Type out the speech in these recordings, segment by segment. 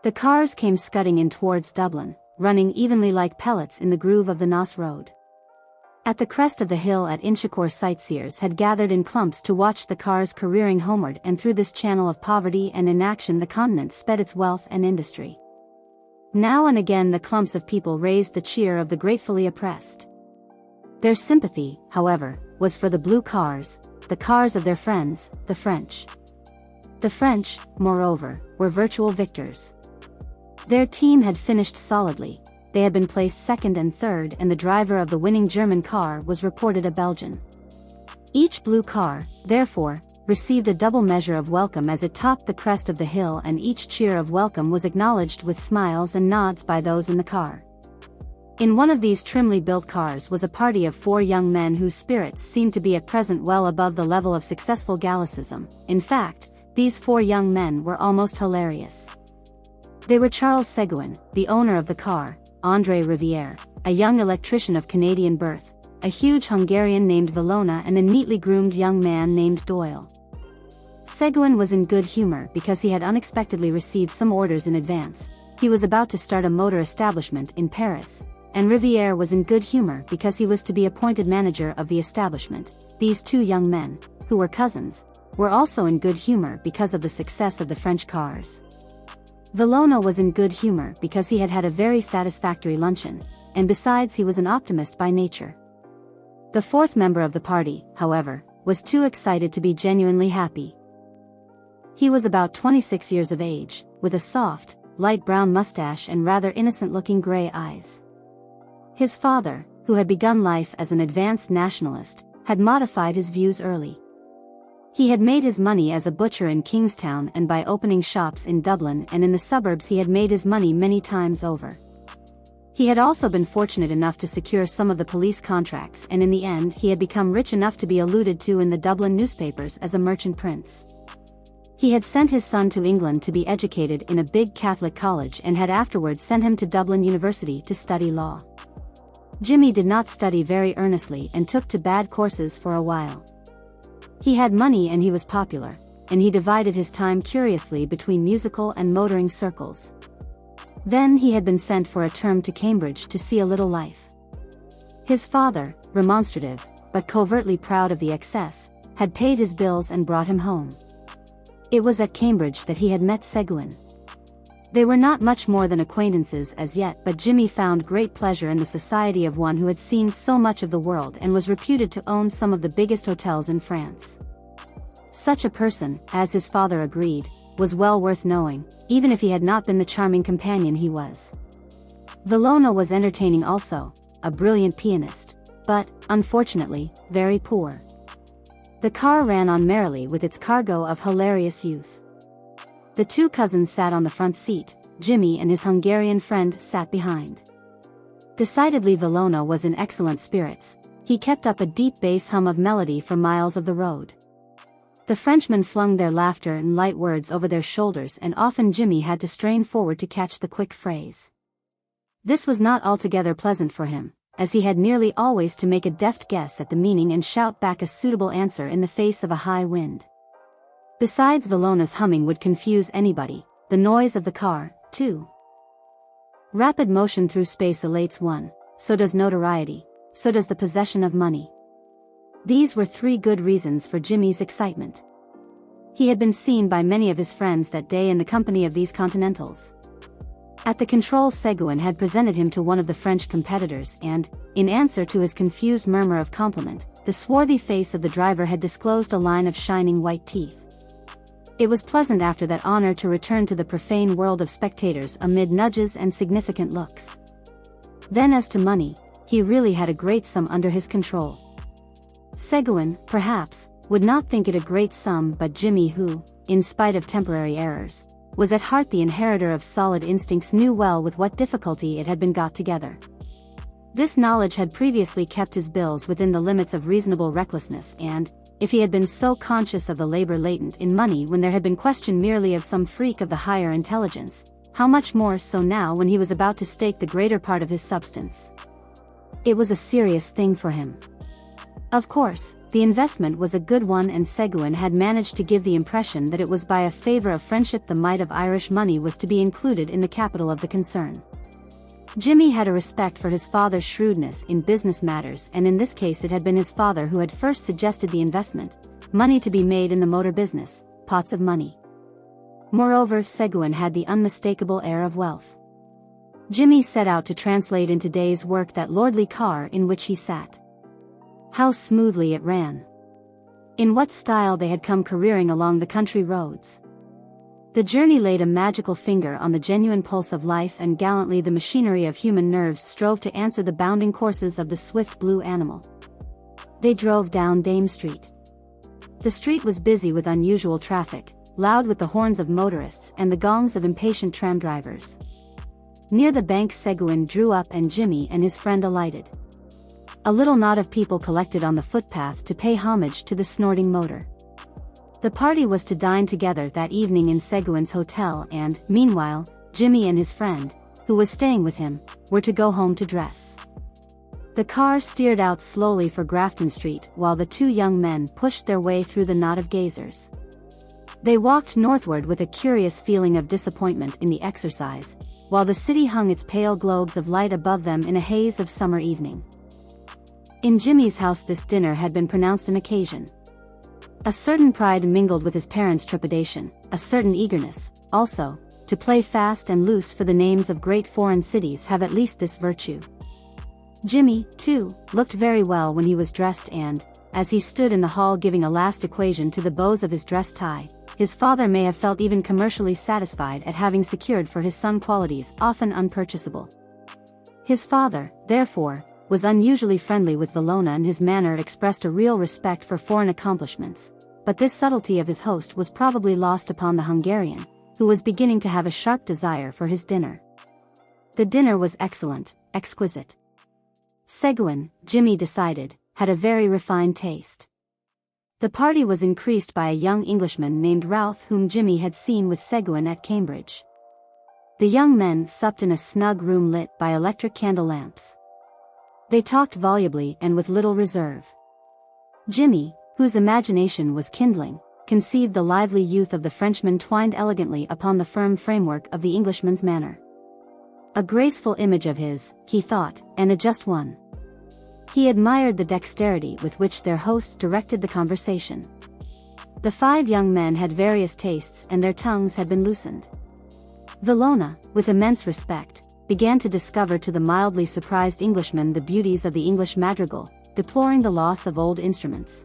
The cars came scudding in towards Dublin, running evenly like pellets in the groove of the Noss Road. At the crest of the hill at Inchicore, sightseers had gathered in clumps to watch the cars careering homeward, and through this channel of poverty and inaction the continent sped its wealth and industry. Now and again the clumps of people raised the cheer of the gratefully oppressed. Their sympathy, however, was for the blue cars, the cars of their friends, the French. The French, moreover, were virtual victors. Their team had finished solidly. They had been placed second and third, and the driver of the winning German car was reported a Belgian. Each blue car, therefore, received a double measure of welcome as it topped the crest of the hill, and each cheer of welcome was acknowledged with smiles and nods by those in the car. In one of these trimly built cars was a party of 4 young men whose spirits seemed to be at present well above the level of successful Gallicism. In fact, these 4 young men were almost hilarious. They were Charles Seguin, the owner of the car, André Rivière, a young electrician of Canadian birth, a huge Hungarian named Valona, and a neatly groomed young man named Doyle. Seguin was in good humor because he had unexpectedly received some orders in advance. He was about to start a motor establishment in Paris, and Rivière was in good humor because he was to be appointed manager of the establishment. These 2 young men, who were cousins, were also in good humor because of the success of the French cars. Valona was in good humor because he had had a very satisfactory luncheon, and besides he was an optimist by nature. The 4th member of the party, however, was too excited to be genuinely happy. He was about 26 years of age, with a soft, light brown mustache and rather innocent-looking gray eyes. His father, who had begun life as an advanced nationalist, had modified his views early. He had made his money as a butcher in Kingstown, and by opening shops in Dublin and in the suburbs he had made his money many times over. He had also been fortunate enough to secure some of the police contracts, and in the end he had become rich enough to be alluded to in the Dublin newspapers as a merchant prince. He had sent his son to England to be educated in a big Catholic college and had afterwards sent him to Dublin University to study law. Jimmy did not study very earnestly and took to bad courses for a while. He had money and he was popular, and he divided his time curiously between musical and motoring circles. Then he had been sent for a term to Cambridge to see a little life. His father, remonstrative, but covertly proud of the excess, had paid his bills and brought him home. It was at Cambridge that he had met Seguin. They were not much more than acquaintances as yet, but Jimmy found great pleasure in the society of one who had seen so much of the world and was reputed to own some of the biggest hotels in France. Such a person, as his father agreed, was well worth knowing, even if he had not been the charming companion he was. Valona was entertaining also, a brilliant pianist, but, unfortunately, very poor. The car ran on merrily with its cargo of hilarious youth. The 2 cousins sat on the front seat, Jimmy and his Hungarian friend sat behind. Decidedly Valona was in excellent spirits. He kept up a deep bass hum of melody for miles of the road. The Frenchmen flung their laughter and light words over their shoulders, and often Jimmy had to strain forward to catch the quick phrase. This was not altogether pleasant for him, as he had nearly always to make a deft guess at the meaning and shout back a suitable answer in the face of a high wind. Besides, Valona's humming would confuse anybody, the noise of the car, too. Rapid motion through space elates one, so does notoriety, so does the possession of money. These were 3 good reasons for Jimmy's excitement. He had been seen by many of his friends that day in the company of these Continentals. At the control, Seguin had presented him to one of the French competitors and, in answer to his confused murmur of compliment, the swarthy face of the driver had disclosed a line of shining white teeth. It was pleasant after that honor to return to the profane world of spectators amid nudges and significant looks. Then as to money, he really had a great sum under his control. Seguin, perhaps, would not think it a great sum, but Jimmy, who, in spite of temporary errors, was at heart the inheritor of solid instincts, knew well with what difficulty it had been got together. This knowledge had previously kept his bills within the limits of reasonable recklessness, and, if he had been so conscious of the labor latent in money when there had been question merely of some freak of the higher intelligence, how much more so now when he was about to stake the greater part of his substance. It was a serious thing for him. Of course, the investment was a good one, and Seguin had managed to give the impression that it was by a favor of friendship the mite of Irish money was to be included in the capital of the concern. Jimmy had a respect for his father's shrewdness in business matters, and in this case it had been his father who had first suggested the investment, money to be made in the motor business, pots of money. Moreover, Seguin had the unmistakable air of wealth. Jimmy set out to translate into days' work that lordly car in which he sat. How smoothly it ran. In what style they had come careering along the country roads. The journey laid a magical finger on the genuine pulse of life, and gallantly the machinery of human nerves strove to answer the bounding courses of the swift blue animal. They drove down Dame Street. The street was busy with unusual traffic, loud with the horns of motorists and the gongs of impatient tram drivers. Near the bank Seguin drew up and Jimmy and his friend alighted. A little knot of people collected on the footpath to pay homage to the snorting motor. The party was to dine together that evening in Seguin's hotel, and, meanwhile, Jimmy and his friend, who was staying with him, were to go home to dress. The car steered out slowly for Grafton Street while the two young men pushed their way through the knot of gazers. They walked northward with a curious feeling of disappointment in the exercise, while the city hung its pale globes of light above them in a haze of summer evening. In Jimmy's house this dinner had been pronounced an occasion. A certain pride mingled with his parents' trepidation, a certain eagerness, also, to play fast and loose, for the names of great foreign cities have at least this virtue. Jimmy, too, looked very well when he was dressed, and, as he stood in the hall giving a last equation to the bows of his dress tie, his father may have felt even commercially satisfied at having secured for his son qualities often unpurchasable. His father, therefore, was unusually friendly with Valona, and his manner expressed a real respect for foreign accomplishments, but this subtlety of his host was probably lost upon the Hungarian, who was beginning to have a sharp desire for his dinner. The dinner was excellent, exquisite. Seguin, Jimmy decided, had a very refined taste. The party was increased by a young Englishman named Ralph, whom Jimmy had seen with Seguin at Cambridge. The young men supped in a snug room lit by electric candle lamps. They talked volubly and with little reserve. Jimmy, whose imagination was kindling, conceived the lively youth of the Frenchman twined elegantly upon the firm framework of the Englishman's manner. A graceful image of his, he thought, and a just one. He admired the dexterity with which their host directed the conversation. The five young men had various tastes, and their tongues had been loosened. Valona, with immense respect, began to discover to the mildly surprised Englishman the beauties of the English madrigal, deploring the loss of old instruments.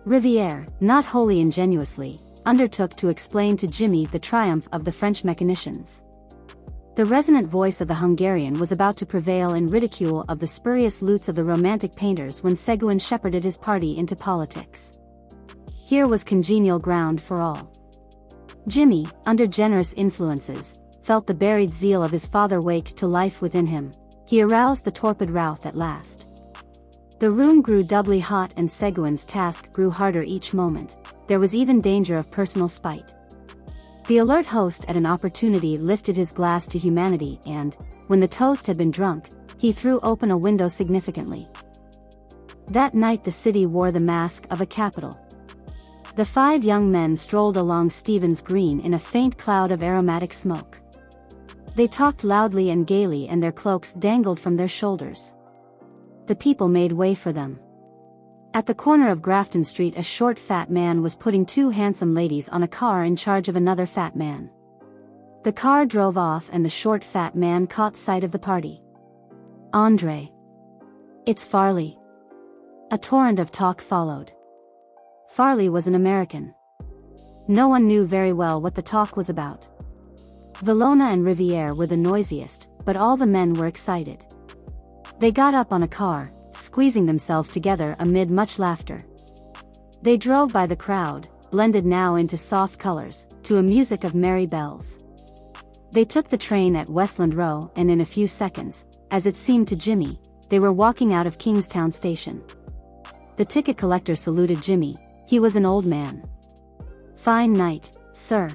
Riviere, not wholly ingenuously, undertook to explain to Jimmy the triumph of the French mechanicians. The resonant voice of the Hungarian was about to prevail in ridicule of the spurious lutes of the romantic painters when Seguin shepherded his party into politics. Here was congenial ground for all. Jimmy, under generous influences, felt the buried zeal of his father wake to life within him. He aroused the torpid Ralph at last. The room grew doubly hot, and Seguin's task grew harder each moment. There was even danger of personal spite. The alert host at an opportunity lifted his glass to humanity, and, when the toast had been drunk, he threw open a window significantly. That night the city wore the mask of a capital. The five young men strolled along Stephen's Green in a faint cloud of aromatic smoke. They talked loudly and gaily, and their cloaks dangled from their shoulders. The people made way for them. At the corner of Grafton Street a short fat man was putting two handsome ladies on a car in charge of another fat man. The car drove off, and the short fat man caught sight of the party. "Andre. It's Farley." A torrent of talk followed. Farley was an American. No one knew very well what the talk was about. Valona and Riviere were the noisiest, but all the men were excited. They got up on a car, squeezing themselves together amid much laughter. They drove by the crowd, blended now into soft colors, to a music of merry bells. They took the train at Westland Row, and in a few seconds, as it seemed to Jimmy, they were walking out of Kingstown Station. The ticket collector saluted Jimmy. He was an old man. "Fine night, sir."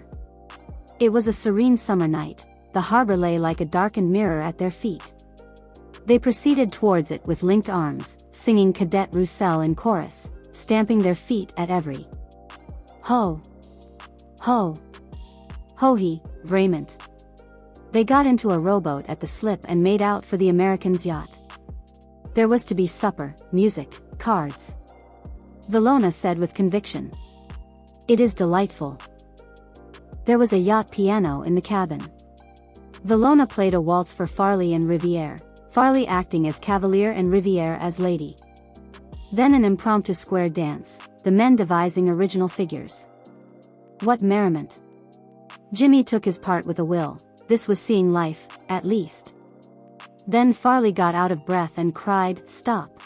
It was a serene summer night. The harbor lay like a darkened mirror at their feet. They proceeded towards it with linked arms, singing Cadet Roussel in chorus, stamping their feet at every ho, ho, ho-he, Vrayment. They got into a rowboat at the slip and made out for the Americans' yacht. There was to be supper, music, cards. Valona said with conviction. It is delightful. There was a yacht piano in the cabin. Valona played a waltz for Farley and Riviere, Farley acting as cavalier and Riviere as lady. Then an impromptu square dance, the men devising original figures. What merriment! Jimmy took his part with a will. This was seeing life, at least. Then Farley got out of breath and cried, "Stop!"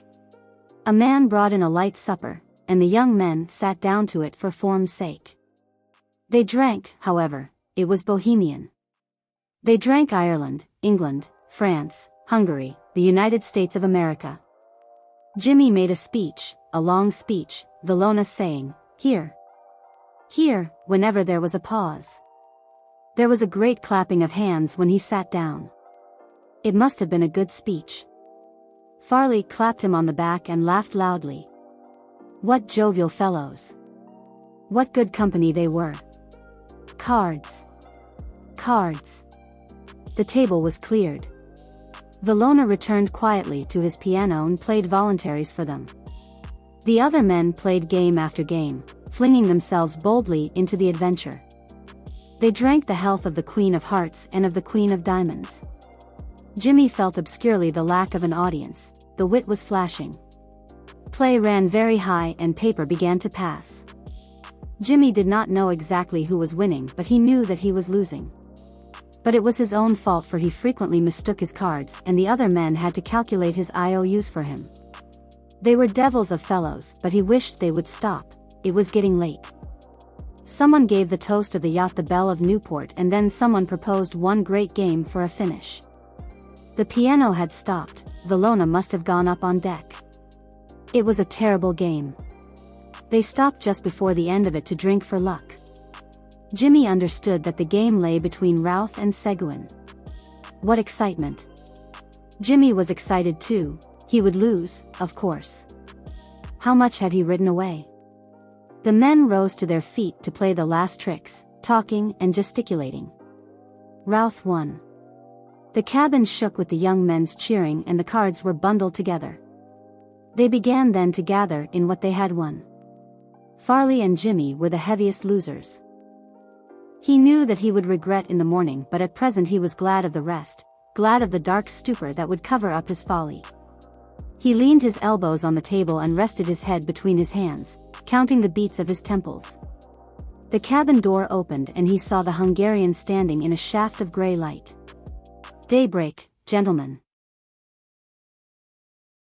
A man brought in a light supper, and the young men sat down to it for form's sake. They drank, however, it was Bohemian. They drank Ireland, England, France, Hungary, the United States of America. Jimmy made a speech, a long speech, Valona saying, "Here. Here," whenever there was a pause. There was a great clapping of hands when he sat down. It must have been a good speech. Farley clapped him on the back and laughed loudly. What jovial fellows! What good company they were! Cards! Cards! The table was cleared. Valona returned quietly to his piano and played voluntaries for them. The other men played game after game, flinging themselves boldly into the adventure. They drank the health of the Queen of Hearts and of the Queen of Diamonds. Jimmy felt obscurely the lack of an audience, the wit was flashing. Play ran very high and paper began to pass. Jimmy did not know exactly who was winning, but he knew that he was losing. But it was his own fault, for he frequently mistook his cards and the other men had to calculate his IOUs for him. They were devils of fellows, but he wished they would stop. It was getting late. Someone gave the toast of the yacht the Belle of Newport, and then someone proposed one great game for a finish. The piano had stopped. Valona must have gone up on deck. It was a terrible game. They stopped just before the end of it to drink for luck. Jimmy understood that the game lay between Routh and Seguin. What excitement! Jimmy was excited too. He would lose, of course. How much had he ridden away? The men rose to their feet to play the last tricks, talking and gesticulating. Routh won. The cabin shook with the young men's cheering and the cards were bundled together. They began then to gather in what they had won. Farley and Jimmy were the heaviest losers. He knew that he would regret in the morning, but at present he was glad of the rest, glad of the dark stupor that would cover up his folly. He leaned his elbows on the table and rested his head between his hands, counting the beats of his temples. The cabin door opened and he saw the Hungarian standing in a shaft of grey light. "Daybreak, gentlemen."